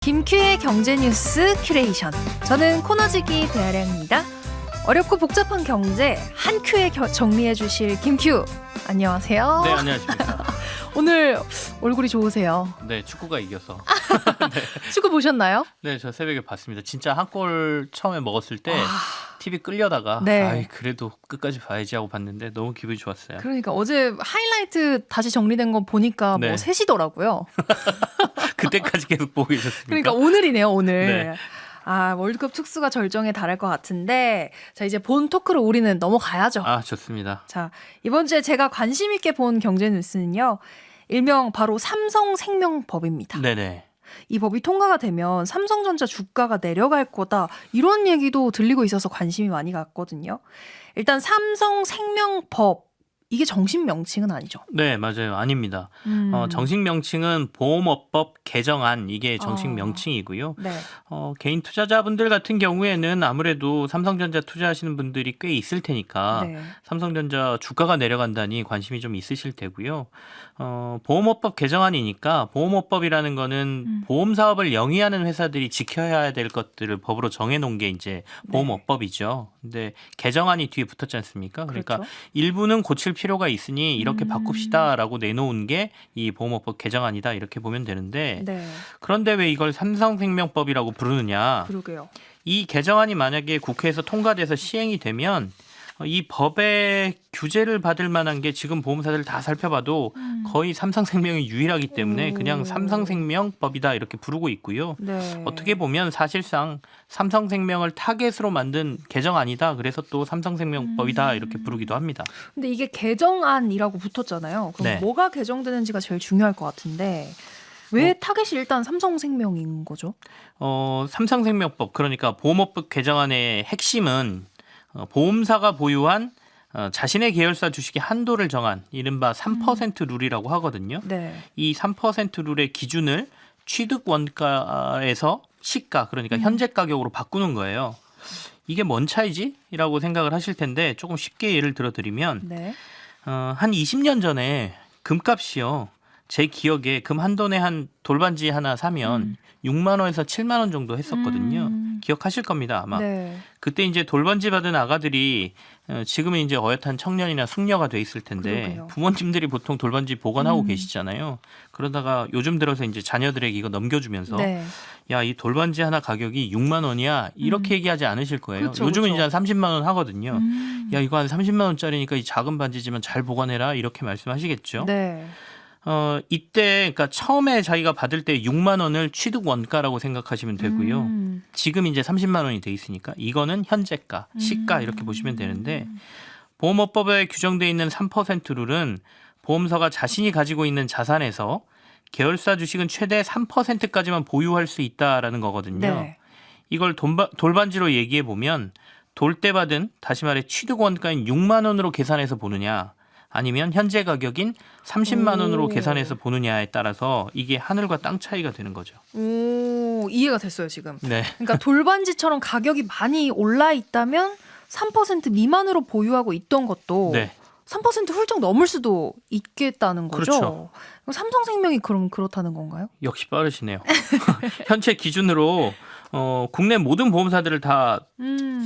김큐의 경제뉴스 큐레이션. 저는 코너지기 배아량입니다. 어렵고 복잡한 경제 한 큐에 정리해 주실 김큐. 안녕하세요. 네, 안녕하십니까. 오늘 얼굴이 좋으세요. 네, 축구가 이겨서. 축구 보셨나요? 네, 저 새벽에 봤습니다. 진짜 한 골 처음에 먹었을 때 TV 끌려다가 네. 아이, 그래도 끝까지 봐야지 하고 봤는데 너무 기분이 좋았어요. 그러니까 어제 하이라이트 다시 정리된 거 보니까 뭐 네. 3시더라고요. 그때까지 계속 보고 계셨습니까? 그러니까 오늘이네요, 오늘. 네. 아, 월드컵 특수가 절정에 달할 것 같은데, 자, 이제 본 토크로 우리는 넘어가야죠. 아, 좋습니다. 자, 이번 주에 제가 관심 있게 본 경제 뉴스는요, 일명 바로 삼성생명법입니다. 네네. 이 법이 통과가 되면 삼성전자 주가가 내려갈 거다, 이런 얘기도 들리고 있어서 관심이 많이 갔거든요. 일단 삼성생명법, 이게 정식 명칭은 아니죠? 네, 맞아요. 아닙니다. 정식 명칭은 보험업법 개정안, 이게 정식 명칭이고요. 네. 개인 투자자분들 같은 경우에는 아무래도 삼성전자 투자하시는 분들이 꽤 있을 테니까 네. 삼성전자 주가가 내려간다니 관심이 좀 있으실 테고요. 보험업법 개정안이니까 보험업법이라는 거는 보험 사업을 영위하는 회사들이 지켜야 될 것들을 법으로 정해놓은 게 이제 보험업법이죠. 근데 개정안이 뒤에 붙었지 않습니까? 그러니까 그렇죠. 일부는 고칠 필요가 있으니 이렇게 바꿉시다라고 내놓은 게 이 보험업법 개정안이다, 이렇게 보면 되는데, 네. 그런데 왜 이걸 삼성생명법이라고 부르느냐? 그러게요. 이 개정안이 만약에 국회에서 통과돼서 시행이 되면 이 법의 규제를 받을 만한 게 지금 보험사들 다 살펴봐도 거의 삼성생명이 유일하기 때문에 그냥 삼성생명법이다, 이렇게 부르고 있고요. 네. 어떻게 보면 사실상 삼성생명을 타겟으로 만든 개정안이다, 그래서 또 삼성생명법이다, 이렇게 부르기도 합니다. 근데 이게 개정안이라고 붙었잖아요. 그럼 네. 뭐가 개정되는지가 제일 중요할 것 같은데, 왜 타겟이 일단 삼성생명인 거죠? 삼성생명법, 그러니까 보험업법 개정안의 핵심은 보험사가 보유한 자신의 계열사 주식의 한도를 정한 이른바 3% 룰이라고 하거든요. 네. 이 3% 룰의 기준을 취득 원가에서 시가, 그러니까 현재 가격으로 바꾸는 거예요. 이게 뭔 차이지? 라고 생각을 하실 텐데, 조금 쉽게 예를 들어드리면 네. 한 20년 전에 금값이요, 제 기억에 금 한 돈에 한 돌반지 하나 사면 6만 원에서 7만 원 정도 했었거든요. 기억하실 겁니다, 아마. 네. 그때 이제 돌반지 받은 아가들이 지금은 이제 어엿한 청년이나 숙녀가 돼 있을 텐데, 그러게요. 부모님들이 보통 돌반지 보관하고 계시잖아요. 그러다가 요즘 들어서 이제 자녀들에게 이거 넘겨주면서 네. 야, 이 돌반지 하나 가격이 6만 원이야, 이렇게 얘기하지 않으실 거예요. 그렇죠, 요즘은 그렇죠. 이제 한 30만 원 하거든요. 야, 이거 한 30만 원짜리니까 이 작은 반지지만 잘 보관해라, 이렇게 말씀하시겠죠. 네. 이때 그러니까 처음에 자기가 받을 때 6만 원을 취득 원가라고 생각하시면 되고요. 지금 이제 30만 원이 돼 있으니까 이거는 현재가, 시가, 이렇게 보시면 되는데, 보험업법에 규정돼 있는 3% 룰은 보험사가 자신이 가지고 있는 자산에서 계열사 주식은 최대 3%까지만 보유할 수 있다라는 거거든요. 네. 이걸 돌반지로 얘기해 보면, 돌 때 받은, 다시 말해 취득 원가인 6만 원으로 계산해서 보느냐, 아니면 현재 가격인 30만 원으로 계산해서 보느냐에 따라서 이게 하늘과 땅 차이가 되는 거죠. 오, 이해가 됐어요, 지금. 네. 그러니까 돌반지처럼 가격이 많이 올라 있다면 3% 미만으로 보유하고 있던 것도 네. 3% 훌쩍 넘을 수도 있겠다는 거죠. 그렇죠. 그럼 삼성생명이 그럼 그렇다는 건가요? 역시 빠르시네요. 현재 기준으로 국내 모든 보험사들을 다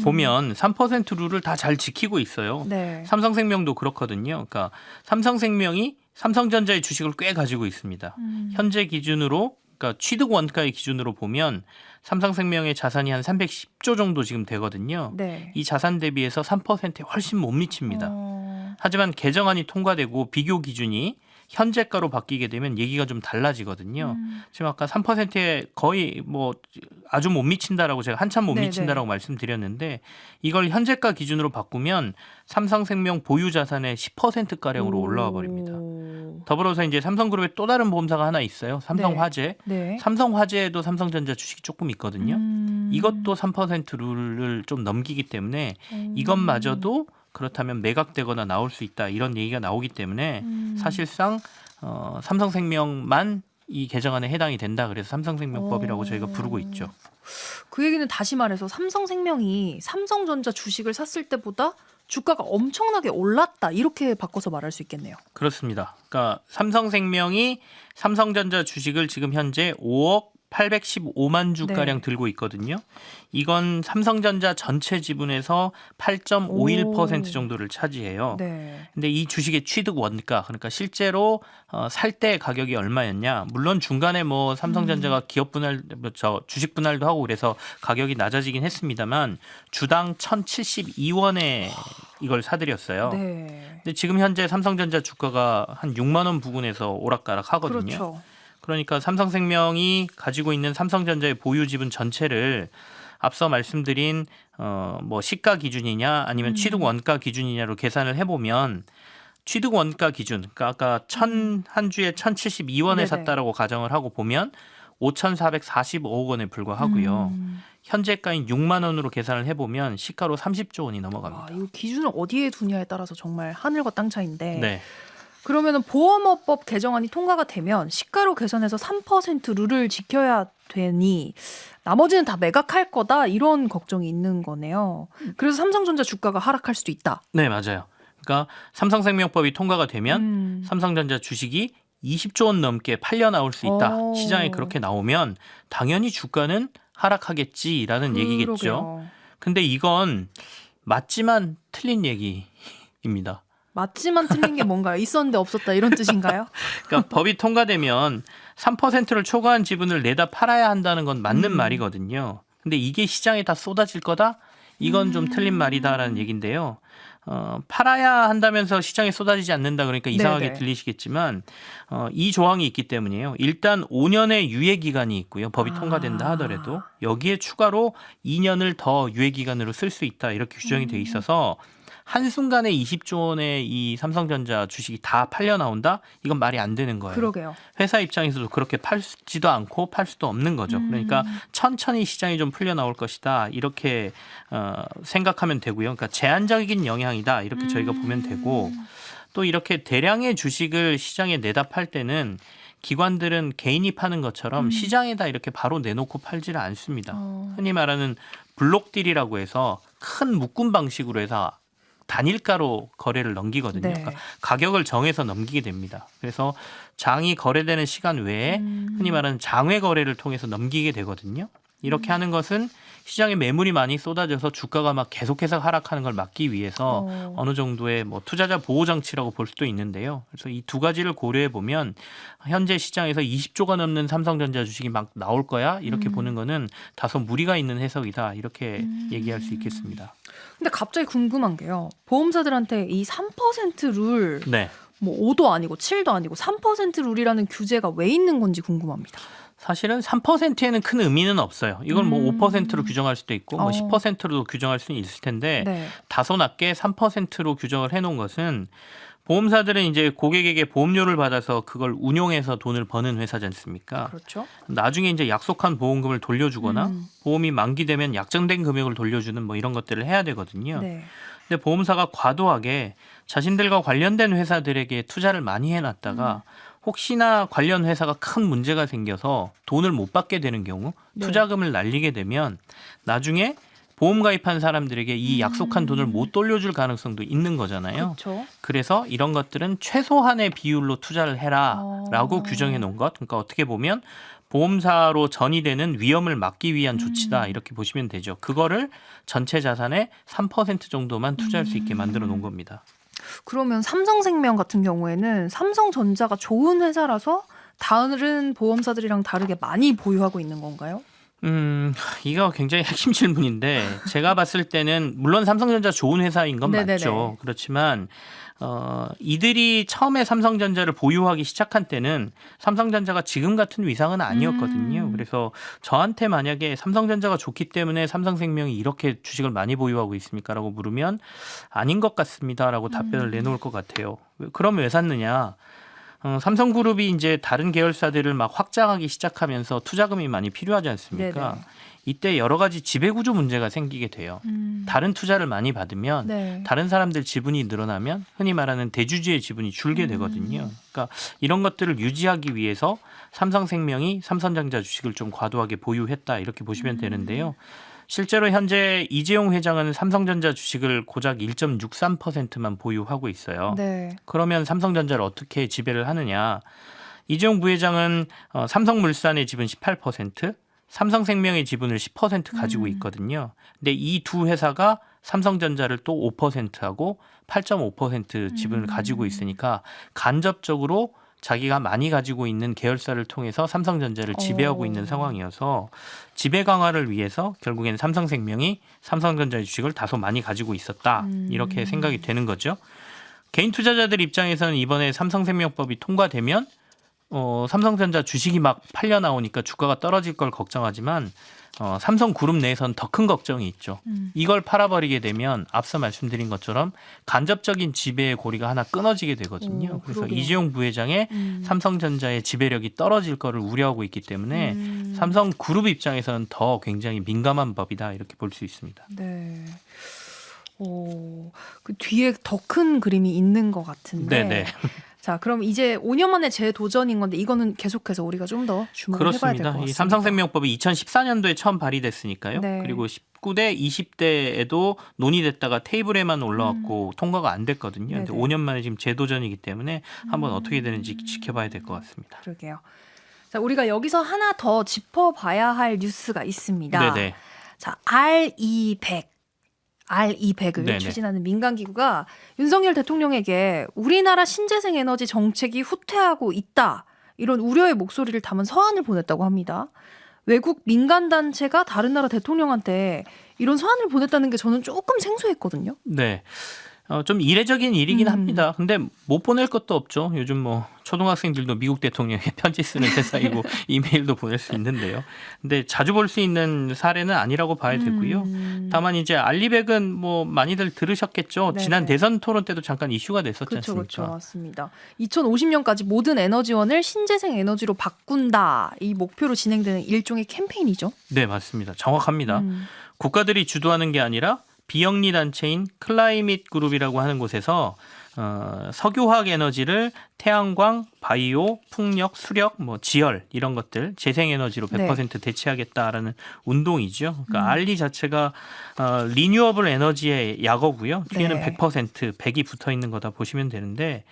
보면 3% 룰을 다 잘 지키고 있어요. 네. 삼성생명도 그렇거든요. 그러니까 삼성생명이 삼성전자의 주식을 꽤 가지고 있습니다. 현재 기준으로, 그러니까 취득 원가의 기준으로 보면 삼성생명의 자산이 한 310조 정도 지금 되거든요. 네. 이 자산 대비해서 3%에 훨씬 못 미칩니다. 어, 하지만 개정안이 통과되고 비교 기준이 현재가로 바뀌게 되면 얘기가 좀 달라지거든요. 지금 아까 3%에 거의 뭐 아주 못 미친다라고 제가 한참 못 네네. 미친다라고 말씀드렸는데, 이걸 현재가 기준으로 바꾸면 삼성생명 보유 자산의 10%가량으로 올라와 버립니다. 더불어서 이제 삼성그룹의 또 다른 보험사가 하나 있어요. 삼성화재. 네. 삼성화재에도 삼성전자 주식이 조금 있거든요. 이것도 3% 룰을 좀 넘기기 때문에 이것마저도 그렇다면 매각되거나 나올 수 있다, 이런 얘기가 나오기 때문에 사실상 삼성생명만 이 개정안에 해당이 된다, 그래서 삼성생명법이라고 저희가 부르고 있죠. 그 얘기는 다시 말해서 삼성생명이 삼성전자 주식을 샀을 때보다 주가가 엄청나게 올랐다, 이렇게 바꿔서 말할 수 있겠네요. 그렇습니다. 그러니까 삼성생명이 삼성전자 주식을 지금 현재 5억 815만 주가량 네. 들고 있거든요. 이건 삼성전자 전체 지분에서 8.51% 정도를 차지해요. 네. 근데 이 주식의 취득 원가, 그러니까 실제로 살 때 가격이 얼마였냐? 물론 중간에 뭐 삼성전자가 기업 분할, 주식 분할도 하고 그래서 가격이 낮아지긴 했습니다만 주당 1,072원에 이걸 사들였어요. 네. 근데 지금 현재 삼성전자 주가가 한 6만 원 부근에서 오락가락 하거든요. 그렇죠. 그러니까 삼성생명이 가지고 있는 삼성전자의 보유 지분 전체를 앞서 말씀드린 뭐 시가 기준이냐 아니면 취득 원가 기준이냐로 계산을 해보면 취득 원가 기준, 그러니까 아까 한 주에 1,072원에 네네. 샀다라고 가정을 하고 보면 5,445억 원에 불과하고요. 현재가인 6만 원으로 계산을 해보면 시가로 30조 원이 넘어갑니다. 이 기준을 어디에 두냐에 따라서 정말 하늘과 땅 차이인데 네. 그러면은 보험업법 개정안이 통과가 되면 시가로 계산해서 3% 룰을 지켜야 되니 나머지는 다 매각할 거다 이런 걱정이 있는 거네요. 그래서 삼성전자 주가가 하락할 수도 있다. 네, 맞아요. 그러니까 삼성생명법이 통과가 되면 삼성전자 주식이 20조 원 넘게 팔려 나올 수 있다. 오. 시장에 그렇게 나오면 당연히 주가는 하락하겠지라는 얘기겠죠. 그러게요. 근데 이건 맞지만 틀린 얘기입니다. 맞지만 틀린 게 뭔가요? 있었는데 없었다 이런 뜻인가요? 그러니까 법이 통과되면 3%를 초과한 지분을 내다 팔아야 한다는 건 맞는 말이거든요. 근데 이게 시장에 다 쏟아질 거다? 이건 좀 틀린 말이다라는 얘기인데요. 팔아야 한다면서 시장에 쏟아지지 않는다 그러니까 이상하게 네네. 들리시겠지만 이 조항이 있기 때문이에요. 일단 5년의 유예 기간이 있고요. 법이 통과된다 하더라도 여기에 추가로 2년을 더 유예 기간으로 쓸 수 있다 이렇게 규정이 돼 있어서 한순간에 20조 원의 이 삼성전자 주식이 다 팔려 나온다? 이건 말이 안 되는 거예요. 그러게요. 회사 입장에서도 그렇게 팔지도 않고 팔 수도 없는 거죠. 그러니까 천천히 시장이 좀 풀려 나올 것이다. 이렇게 생각하면 되고요. 그러니까 제한적인 영향이다. 이렇게 저희가 보면 되고 또 이렇게 대량의 주식을 시장에 내다 팔 때는 기관들은 개인이 파는 것처럼 시장에다 이렇게 바로 내놓고 팔지를 않습니다. 흔히 말하는 블록딜이라고 해서 큰 묶음 방식으로 해서 단일가로 거래를 넘기거든요. 네. 그러니까 가격을 정해서 넘기게 됩니다. 그래서 장이 거래되는 시간 외에 흔히 말하는 장외 거래를 통해서 넘기게 되거든요. 이렇게 하는 것은 시장에 매물이 많이 쏟아져서 주가가 막 계속해서 하락하는 걸 막기 위해서 어느 정도의 뭐 투자자 보호 장치라고 볼 수도 있는데요. 그래서 이 두 가지를 고려해 보면 현재 시장에서 20조가 넘는 삼성전자 주식이 막 나올 거야 이렇게 보는 거는 다소 무리가 있는 해석이다 이렇게 얘기할 수 있겠습니다. 근데 갑자기 궁금한 게요. 보험사들한테 이 3% 룰, 네. 뭐 5도 아니고 7도 아니고 3% 룰이라는 규제가 왜 있는 건지 궁금합니다. 사실은 3%에는 큰 의미는 없어요. 이건 뭐 5%로 규정할 수도 있고 뭐 10%로 규정할 수는 있을 텐데 네. 다소 낮게 3%로 규정을 해놓은 것은 보험사들은 이제 고객에게 보험료를 받아서 그걸 운용해서 돈을 버는 회사지 않습니까? 그렇죠. 나중에 이제 약속한 보험금을 돌려주거나 보험이 만기되면 약정된 금액을 돌려주는 뭐 이런 것들을 해야 되거든요. 네. 근데 보험사가 과도하게 자신들과 관련된 회사들에게 투자를 많이 해놨다가 혹시나 관련 회사가 큰 문제가 생겨서 돈을 못 받게 되는 경우 네. 투자금을 날리게 되면 나중에 보험 가입한 사람들에게 이 약속한 돈을 못 돌려줄 가능성도 있는 거잖아요. 그렇죠. 그래서 이런 것들은 최소한의 비율로 투자를 해라라고 규정해 놓은 것. 그러니까 어떻게 보면 보험사로 전이되는 위험을 막기 위한 조치다 이렇게 보시면 되죠. 그거를 전체 자산의 3% 정도만 투자할 수 있게 만들어 놓은 겁니다. 그러면 삼성생명 같은 경우에는 삼성전자가 좋은 회사라서 다른 보험사들이랑 다르게 많이 보유하고 있는 건가요? 이거 굉장히 핵심 질문인데 제가 봤을 때는 물론 삼성전자 좋은 회사인 건 네네네. 맞죠. 그렇지만 이들이 처음에 삼성전자를 보유하기 시작한 때는 삼성전자가 지금 같은 위상은 아니었거든요. 그래서 저한테 만약에 삼성전자가 좋기 때문에 삼성생명이 이렇게 주식을 많이 보유하고 있습니까라고 물으면 아닌 것 같습니다라고 답변을 내놓을 것 같아요. 그럼 왜 샀느냐? 삼성그룹이 이제 다른 계열사들을 막 확장하기 시작하면서 투자금이 많이 필요하지 않습니까? 네네. 이때 여러 가지 지배구조 문제가 생기게 돼요. 다른 투자를 많이 받으면 네. 다른 사람들 지분이 늘어나면 흔히 말하는 대주주의 지분이 줄게 되거든요. 그러니까 이런 것들을 유지하기 위해서 삼성생명이 삼성전자 주식을 좀 과도하게 보유했다 이렇게 보시면 되는데요. 실제로 현재 이재용 회장은 삼성전자 주식을 고작 1.63%만 보유하고 있어요. 네. 그러면 삼성전자를 어떻게 지배를 하느냐? 이재용 부회장은 삼성물산의 지분 18%, 삼성생명의 지분을 10% 가지고 있거든요. 근데 이 두 회사가 삼성전자를 또 5%하고 8.5% 지분을 가지고 있으니까 간접적으로 자기가 많이 가지고 있는 계열사를 통해서 삼성전자를 지배하고 있는 상황이어서 지배 강화를 위해서 결국에는 삼성생명이 삼성전자의 주식을 다소 많이 가지고 있었다. 이렇게 생각이 되는 거죠. 개인 투자자들 입장에서는 이번에 삼성생명법이 통과되면 삼성전자 주식이 막 팔려 나오니까 주가가 떨어질 걸 걱정하지만 삼성그룹 내에서는 더 큰 걱정이 있죠. 이걸 팔아버리게 되면 앞서 말씀드린 것처럼 간접적인 지배의 고리가 하나 끊어지게 되거든요. 그래서 그러게요. 이재용 부회장의 삼성전자의 지배력이 떨어질 거를 우려하고 있기 때문에 삼성그룹 입장에서는 더 굉장히 민감한 법이다 이렇게 볼 수 있습니다. 네. 그 뒤에 더 큰 그림이 있는 것 같은데. 네네. 자, 그럼 이제 5년 만에 재도전인 건데 이거는 계속해서 우리가 좀 더 주목을 해봐야 될 것 그렇습니다. 같습니다. 이 삼성생명법이 2014년도에 처음 발의됐으니까요. 네. 그리고 19대, 20대에도 논의됐다가 테이블에만 올라왔고 통과가 안 됐거든요. 근데 네네. 5년 만에 지금 재도전이기 때문에 한번 어떻게 되는지 지켜봐야 될 것 같습니다. 그러게요. 자, 우리가 여기서 하나 더 짚어봐야 할 뉴스가 있습니다. 네네. 자, RE100을 네네. 추진하는 민간기구가 윤석열 대통령에게 우리나라 신재생 에너지 정책이 후퇴하고 있다. 이런 우려의 목소리를 담은 서한을 보냈다고 합니다. 외국 민간단체가 다른 나라 대통령한테 이런 서한을 보냈다는 게 저는 조금 생소했거든요. 네. 좀 이례적인 일이긴 합니다. 근데 못 보낼 것도 없죠. 요즘 뭐 초등학생들도 미국 대통령에 편지 쓰는 세상이고 이메일도 보낼 수 있는데요. 근데 자주 볼 수 있는 사례는 아니라고 봐야 되고요. 다만 이제 알리백은 뭐 많이들 들으셨겠죠. 네네. 지난 대선 토론 때도 잠깐 이슈가 됐었지 그렇죠, 않습니까? 그렇죠, 맞습니다. 2050년까지 모든 에너지원을 신재생 에너지로 바꾼다. 이 목표로 진행되는 일종의 캠페인이죠. 네, 맞습니다. 정확합니다. 국가들이 주도하는 게 아니라 비영리 단체인 클라이밋 그룹이라고 하는 곳에서 석유화학 에너지를 태양광, 바이오, 풍력, 수력, 뭐 지열 이런 것들 재생에너지로 100% 대체하겠다라는 운동이죠. 그러니까 알리 자체가 리뉴어블 에너지의 약어고요. 뒤에는 네. 100이 붙어 있는 거다 보시면 되는데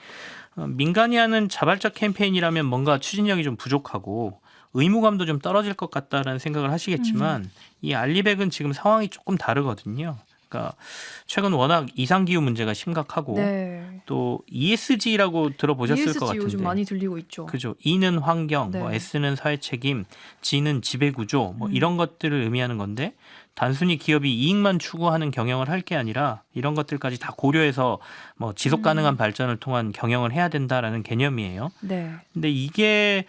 민간이 하는 자발적 캠페인이라면 뭔가 추진력이 좀 부족하고 의무감도 좀 떨어질 것 같다라는 생각을 하시겠지만 이 알리백은 지금 상황이 조금 다르거든요. 그러니까 최근 워낙 이상기후 문제가 심각하고 네. 또 ESG라고 들어보셨을 ESG 것 같은데. 요즘 많이 들리고 있죠. 그죠. E는 환경, 네. 뭐 S는 사회 책임, G는 지배 구조, 뭐 이런 것들을 의미하는 건데 단순히 기업이 이익만 추구하는 경영을 할 게 아니라 이런 것들까지 다 고려해서 뭐 지속 가능한 발전을 통한 경영을 해야 된다라는 개념이에요. 네. 근데 이게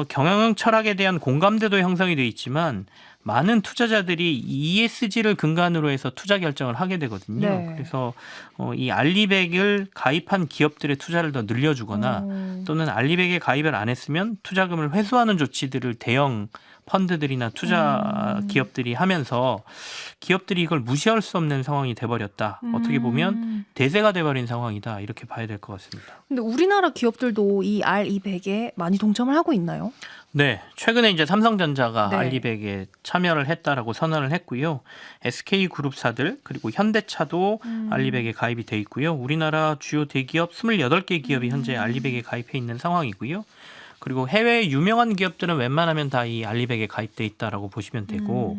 경영 철학에 대한 공감대도 형성이 돼 있지만 많은 투자자들이 ESG를 근간으로 해서 투자 결정을 하게 되거든요. 네. 그래서 이 알리백을 가입한 기업들의 투자를 더 늘려주거나 또는 알리백에 가입을 안 했으면 투자금을 회수하는 조치들을 대형 펀드들이나 투자 기업들이 하면서 기업들이 이걸 무시할 수 없는 상황이 돼버렸다. 어떻게 보면 대세가 돼버린 상황이다. 이렇게 봐야 될 것 같습니다. 근데 우리나라 기업들도 이 RE100에 많이 동참을 하고 있나요? 네, 최근에 이제 삼성전자가 네. 알리백에 참여를 했다라고 선언을 했고요. SK 그룹사들 그리고 현대차도 알리백에 가입이 돼 있고요. 우리나라 주요 대기업 28개 기업이 현재 알리백에 가입해 있는 상황이고요. 그리고 해외 유명한 기업들은 웬만하면 다 이 알리백에 가입돼 있다라고 보시면 되고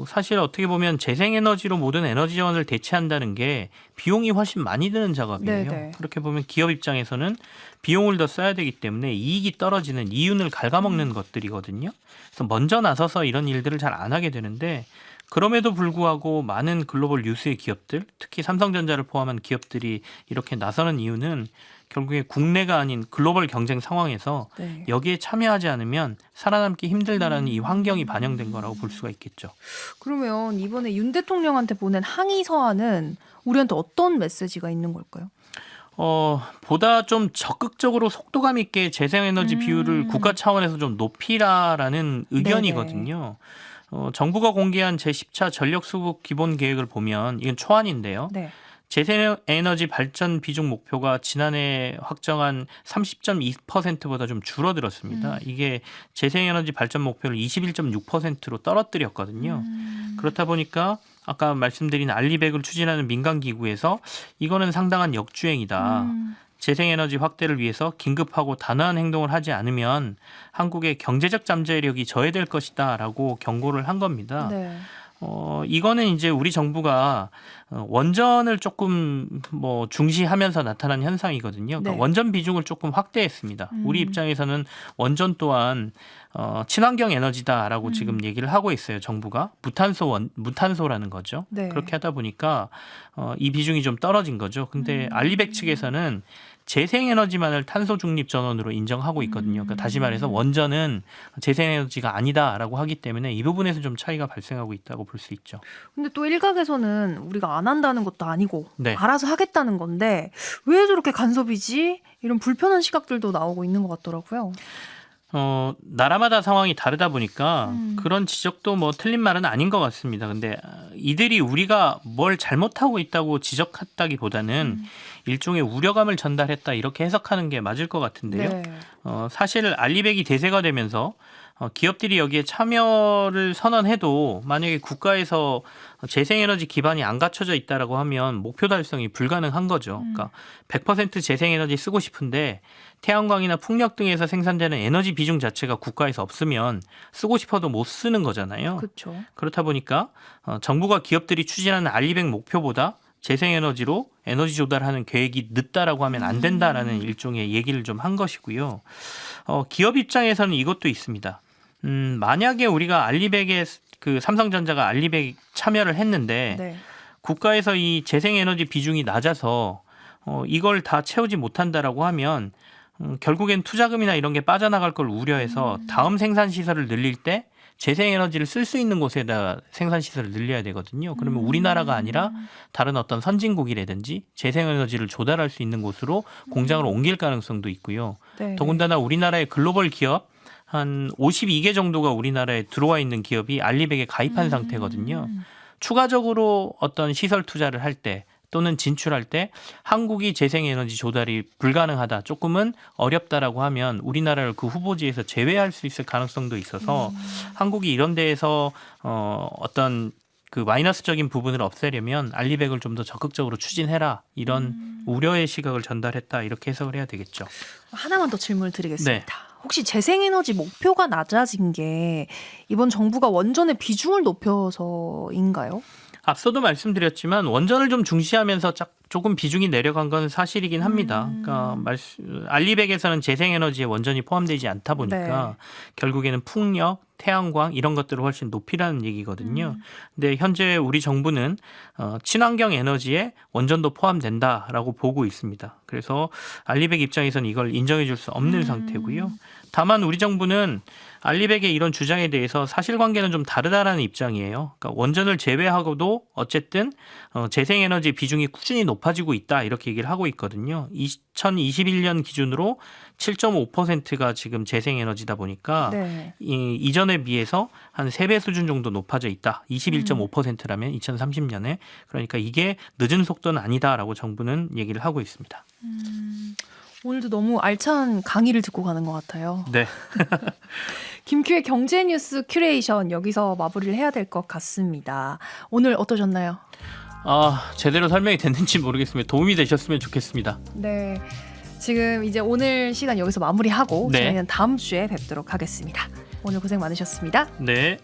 사실 어떻게 보면 재생에너지로 모든 에너지 자원을 대체한다는 게 비용이 훨씬 많이 드는 작업이에요. 네네. 그렇게 보면 기업 입장에서는 비용을 더 써야 되기 때문에 이익이 떨어지는 이윤을 갉아먹는 것들이거든요. 그래서 먼저 나서서 이런 일들을 잘 안 하게 되는데 그럼에도 불구하고 많은 글로벌 유수의 기업들, 특히 삼성전자를 포함한 기업들이 이렇게 나서는 이유는 결국에 국내가 아닌 글로벌 경쟁 상황에서 네. 여기에 참여하지 않으면 살아남기 힘들다라는 이 환경이 반영된 거라고 볼 수가 있겠죠. 그러면 이번에 윤 대통령한테 보낸 항의 서한은 우리한테 어떤 메시지가 있는 걸까요? 보다 좀 적극적으로 속도감 있게 재생에너지 비율을 국가 차원에서 좀 높이라라는 의견이거든요. 정부가 공개한 제10차 전력수급 기본 계획을 보면 이건 초안인데요. 네. 재생에너지 발전 비중 목표가 지난해 확정한 30.2%보다 좀 줄어들었습니다. 이게 재생에너지 발전 목표를 21.6%로 떨어뜨렸거든요. 그렇다 보니까 아까 말씀드린 알리백을 추진하는 민간기구에서 이거는 상당한 역주행이다. 재생에너지 확대를 위해서 긴급하고 단호한 행동을 하지 않으면 한국의 경제적 잠재력이 저해될 것이다라고 경고를 한 겁니다. 네. 이거는 이제 우리 정부가 원전을 조금 뭐 중시하면서 나타난 현상이거든요. 그러니까 네. 원전 비중을 조금 확대했습니다. 우리 입장에서는 원전 또한 친환경 에너지다라고 지금 얘기를 하고 있어요. 정부가 무탄소라는 거죠. 네. 그렇게 하다 보니까 이 비중이 좀 떨어진 거죠. 근데 알리백 측에서는 재생에너지만을 탄소 중립 전원으로 인정하고 있거든요. 그러니까 다시 말해서 원전은 재생에너지가 아니다라고 하기 때문에 이 부분에서 좀 차이가 발생하고 있다고 볼 수 있죠. 근데 또 일각에서는 우리가 안 한다는 것도 아니고 네. 알아서 하겠다는 건데 왜 저렇게 간섭이지? 이런 불편한 시각들도 나오고 있는 것 같더라고요. 나라마다 상황이 다르다 보니까 그런 지적도 뭐 틀린 말은 아닌 것 같습니다. 근데 이들이 우리가 뭘 잘못하고 있다고 지적했다기보다는 일종의 우려감을 전달했다 이렇게 해석하는 게 맞을 것 같은데요. 네. 사실 알리백이 대세가 되면서 기업들이 여기에 참여를 선언해도 만약에 국가에서 재생에너지 기반이 안 갖춰져 있다라고 하면 목표 달성이 불가능한 거죠. 그러니까 100% 재생에너지 쓰고 싶은데 태양광이나 풍력 등에서 생산되는 에너지 비중 자체가 국가에서 없으면 쓰고 싶어도 못 쓰는 거잖아요. 그렇죠. 그렇다 보니까 정부가 기업들이 추진하는 알리백 목표보다 재생에너지로 에너지 조달하는 계획이 늦다라고 하면 안 된다라는 일종의 얘기를 좀 한 것이고요. 기업 입장에서는 이것도 있습니다. 만약에 우리가 알리백에 그 삼성전자가 알리백 참여를 했는데 네. 국가에서 이 재생에너지 비중이 낮아서 이걸 다 채우지 못한다라고 하면 결국엔 투자금이나 이런 게 빠져나갈 걸 우려해서 다음 생산 시설을 늘릴 때 재생에너지를 쓸 수 있는 곳에다 생산 시설을 늘려야 되거든요. 그러면 우리나라가 아니라 다른 어떤 선진국이라든지 재생에너지를 조달할 수 있는 곳으로 공장을 옮길 가능성도 있고요. 네. 더군다나 우리나라의 글로벌 기업 한 52개 정도가 우리나라에 들어와 있는 기업이 알리백에 가입한 상태거든요. 추가적으로 어떤 시설 투자를 할 때 또는 진출할 때 한국이 재생에너지 조달이 불가능하다, 조금은 어렵다라고 하면 우리나라를 그 후보지에서 제외할 수 있을 가능성도 있어서 한국이 이런 데에서 어떤 그 마이너스적인 부분을 없애려면 알리백을 좀 더 적극적으로 추진해라, 이런 우려의 시각을 전달했다, 이렇게 해석을 해야 되겠죠. 하나만 더 질문을 드리겠습니다. 네. 혹시 재생에너지 목표가 낮아진 게 이번 정부가 원전의 비중을 높여서인가요? 앞서도 말씀드렸지만 원전을 좀 중시하면서 조금 비중이 내려간 건 사실이긴 합니다. 그러니까 알리백에서는 재생에너지에 원전이 포함되지 않다 보니까 네. 결국에는 풍력, 태양광 이런 것들을 훨씬 높이라는 얘기거든요. 근데 현재 우리 정부는 친환경 에너지에 원전도 포함된다라고 보고 있습니다. 그래서 알리백 입장에서는 이걸 인정해 줄 수 없는 상태고요. 다만 우리 정부는 알리백의 이런 주장에 대해서 사실관계는 좀 다르다라는 입장이에요. 그러니까 원전을 제외하고도 어쨌든 재생에너지 비중이 꾸준히 높아지고 있다, 이렇게 얘기를 하고 있거든요. 2021년 기준으로 7.5%가 지금 재생에너지다 보니까 네. 이전에 비해서 한 3배 수준 정도 높아져 있다. 21.5%라면 2030년에. 그러니까 이게 늦은 속도는 아니다라고 정부는 얘기를 하고 있습니다. 오늘도 너무 알찬 강의를 듣고 가는 것 같아요. 네. 김큐의 경제 뉴스 큐레이션 여기서 마무리를 해야 될 것 같습니다. 오늘 어떠셨나요? 제대로 설명이 됐는지 모르겠습니다. 도움이 되셨으면 좋겠습니다. 네. 지금 이제 오늘 시간 여기서 마무리하고 네. 저희는 다음 주에 뵙도록 하겠습니다. 오늘 고생 많으셨습니다. 네.